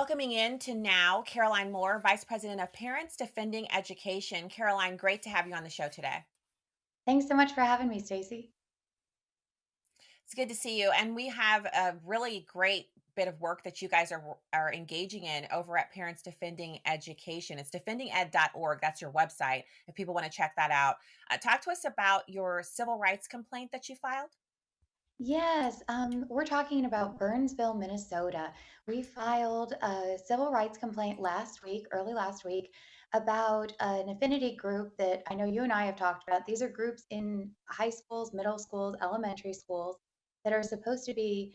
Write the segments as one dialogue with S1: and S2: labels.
S1: welcoming in to now Caroline Moore, Vice President of Parents Defending Education. Caroline, great to have you on the show today.
S2: Thanks so much for having me, Stacey.
S1: It's good to see you. And we have a really great bit of work that you guys are engaging in over at Parents Defending Education. It's defendinged.org. That's your website if people want to check that out. Talk to us about your civil rights complaint that you filed.
S2: Yes, we're talking about Burnsville, Minnesota. We filed a civil rights complaint last week, early last week, about an affinity group that I know you and I have talked about. These are groups in high schools, middle schools, elementary schools that are supposed to be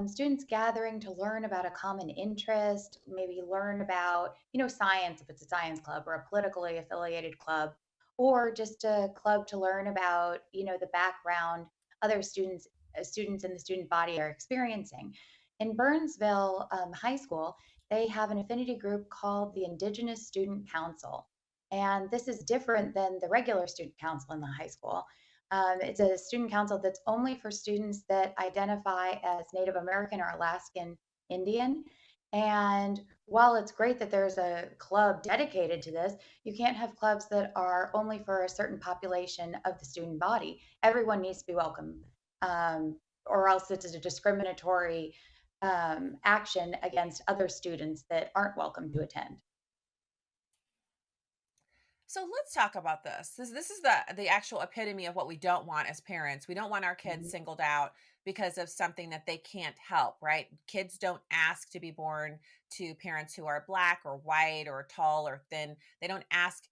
S2: students gathering to learn about a common interest, maybe learn about, science if it's a science club or a politically affiliated club, or just a club to learn about, the background other students in the student body are experiencing. In Burnsville High School, they have an affinity group called the Indigenous Student Council. And this is different than the regular student council in the high school. It's a student council that's only for students that identify as Native American or Alaskan Indian. And while it's great that there's a club dedicated to this, you can't have clubs that are only for a certain population of the student body. Everyone needs to be welcome, or else it's a discriminatory action against other students that aren't welcome to attend.
S1: So let's talk about this. This is the actual epitome of what we don't want as parents. We don't want our kids
S2: Mhm.
S1: singled out because of something that they can't help, right? Kids don't ask to be born to parents who are black or white or tall or thin. They don't ask,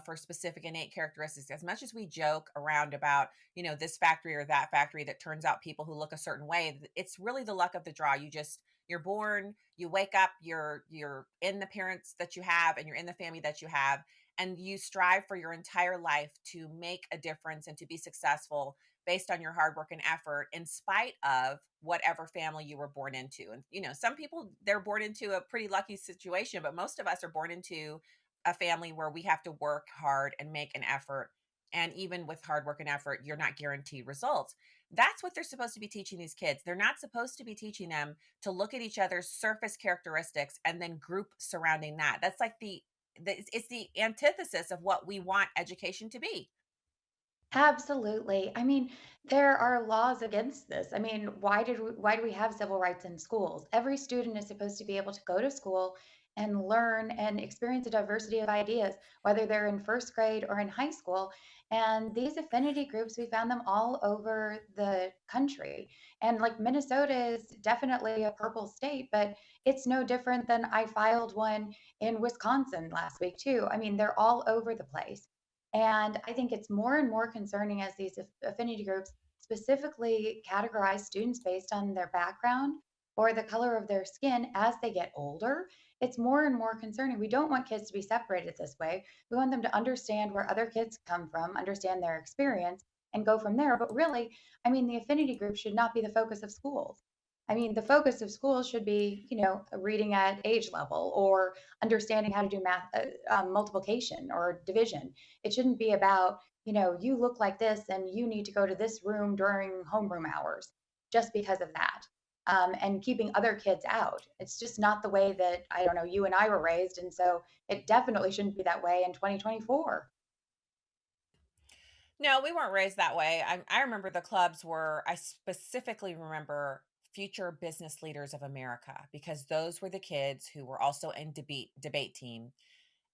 S1: for specific innate characteristics. As much as we joke around about, this factory or that factory that turns out people who look a certain way, it's really the luck of the draw. You're born, you wake up, you're in the parents that you have and you're in the family that you have, and you strive for your entire life to make a difference and to be successful based on your hard work and effort in spite of whatever family you were born into. And some people, they're born into a pretty lucky situation, but most of us are born into a family where we have to work hard and make an effort. And even with hard work and effort, you're not guaranteed results. That's what they're supposed to be teaching these kids. They're not supposed to be teaching them to look at each other's surface characteristics and then group surrounding that. That's like it's the antithesis of what we want education to be.
S2: Absolutely. I mean, there are laws against this. I mean, why do we have civil rights in schools? Every student is supposed to be able to go to school and learn and experience a diversity of ideas, whether they're in first grade or in high school. And these affinity groups, we found them all over the country. And like Minnesota is definitely a purple state, but it's no different than I filed one in Wisconsin last week too. I mean, they're all over the place. And I think it's more and more concerning as these affinity groups specifically categorize students based on their background or the color of their skin as they get older. It's more and more concerning. We don't want kids to be separated this way. We want them to understand where other kids come from, understand their experience, and go from there. But really, I mean, the affinity group should not be the focus of schools. I mean, the focus of schools should be, reading at age level or understanding how to do math, multiplication or division. It shouldn't be about, you look like this and you need to go to this room during homeroom hours just because of that. And keeping other kids out. It's just not the way that, I don't know, you and I were raised. And so it definitely shouldn't be that way in 2024.
S1: No, we weren't raised that way. I remember the clubs were, I specifically remember future business leaders of America because those were the kids who were also in debate team,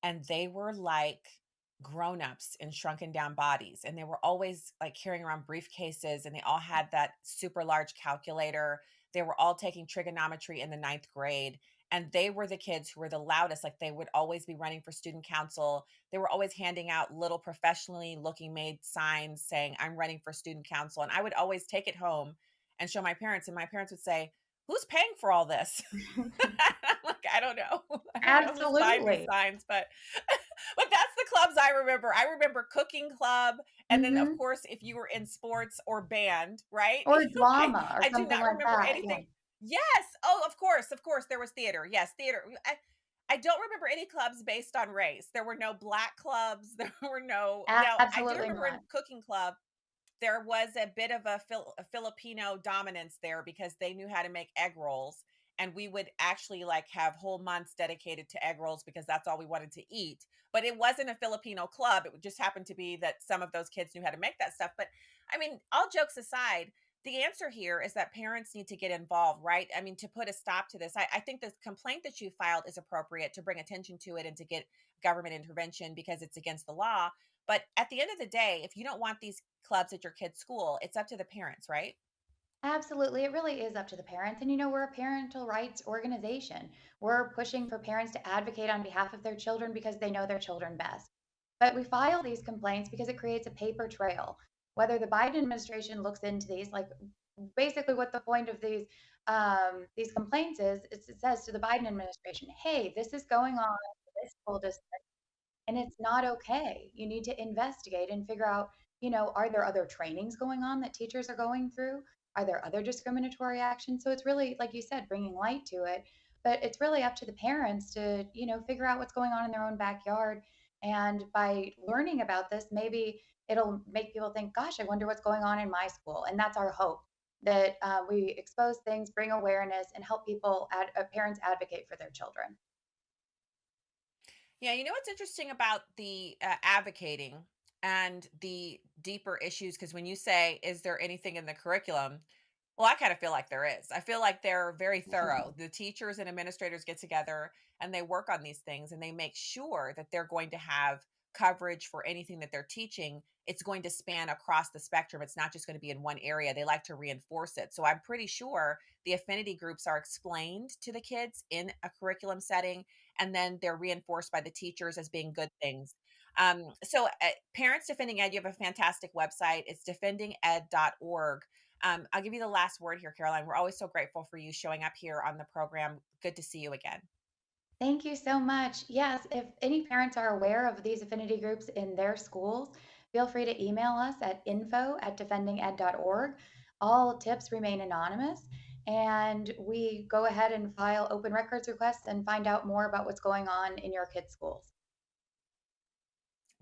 S1: and they were like grown-ups in shrunken down bodies, and they were always like carrying around briefcases, and they all had that super large calculator. They were all taking trigonometry in the ninth grade, and they were the kids who were the loudest. Like, they would always be running for student council. They were always handing out little professionally looking made signs saying, "I'm running for student council." And I would always take it home and show my parents, and my parents would say, "Who's paying for all this?" I'm like, "I don't know. I don't know who's buying these
S2: Absolutely.
S1: signs, but but that's the clubs I remember. I remember cooking club, and then, of
S2: Hmm.
S1: course, if you were in sports or band, right?
S2: Or
S1: I
S2: drama or
S1: I do
S2: something
S1: not
S2: like
S1: remember
S2: that. Yeah.
S1: anything. Yes. Oh, of course, there was theater. Yes, theater. I don't remember any clubs based on race. There were no black clubs. There were no. Now, I do
S2: Absolutely
S1: remember
S2: not.
S1: in cooking club, there was a bit of a Filipino dominance there because they knew how to make egg rolls, and we would actually like have whole months dedicated to egg rolls because that's all we wanted to eat. But it wasn't a Filipino club. It would just happen to be that some of those kids knew how to make that stuff. But I mean, all jokes aside, the answer here is that parents need to get involved, right? I mean, to put a stop to this, I think the complaint that you filed is appropriate to bring attention to it and to get government intervention because it's against the law. But at the end of the day, if you don't want these clubs at your kid's school, it's up to the parents, right?
S2: Absolutely. It really is up to the parents. And we're a parental rights organization. We're pushing for parents to advocate on behalf of their children because they know their children best. But we file these complaints because it creates a paper trail. Whether the Biden administration looks into these, like basically what the point of these complaints is, it says to the Biden administration, hey, this is going on in this school district and it's not okay. You need to investigate and figure out, are there other trainings going on that teachers are going through? Are there other discriminatory actions? So it's really, like you said, bringing light to it. But it's really up to the parents to, figure out what's going on in their own backyard. And by learning about this, maybe it'll make people think, gosh, I wonder what's going on in my school. And that's our hope that we expose things, bring awareness, and help parents advocate for their children.
S1: Yeah, you know what's interesting about the advocating and the deeper issues? Because when you say, is there anything in the curriculum? Well, I kind of feel like there is. I feel like they're very thorough. The teachers and administrators get together and they work on these things and they make sure that they're going to have coverage for anything that they're teaching. It's going to span across the spectrum. It's not just going to be in one area. They like to reinforce it. So I'm pretty sure the affinity groups are explained to the kids in a curriculum setting, and then they're reinforced by the teachers as being good things. Parents Defending Ed, you have a fantastic website. It's defendinged.org. I'll give you the last word here, Caroline. We're always so grateful for you showing up here on the program. Good to see you again.
S2: Thank you so much. Yes, if any parents are aware of these affinity groups in their schools, feel free to email us at info@defendinged.org. All tips remain anonymous, and we go ahead and file open records requests and find out more about what's going on in your kids' schools.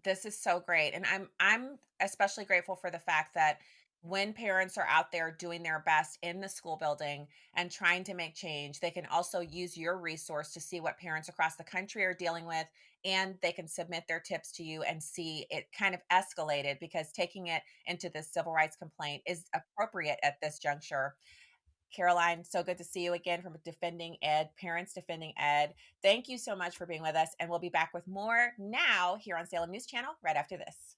S1: This is so great, and I'm especially grateful for the fact that when parents are out there doing their best in the school building and trying to make change, they can also use your resource to see what parents across the country are dealing with, and they can submit their tips to you and see it kind of escalated because taking it into this civil rights complaint is appropriate at this juncture. Caroline, so good to see you again from Defending Ed, Parents Defending Ed. Thank you so much for being with us, and we'll be back with more now here on Salem News Channel right after this.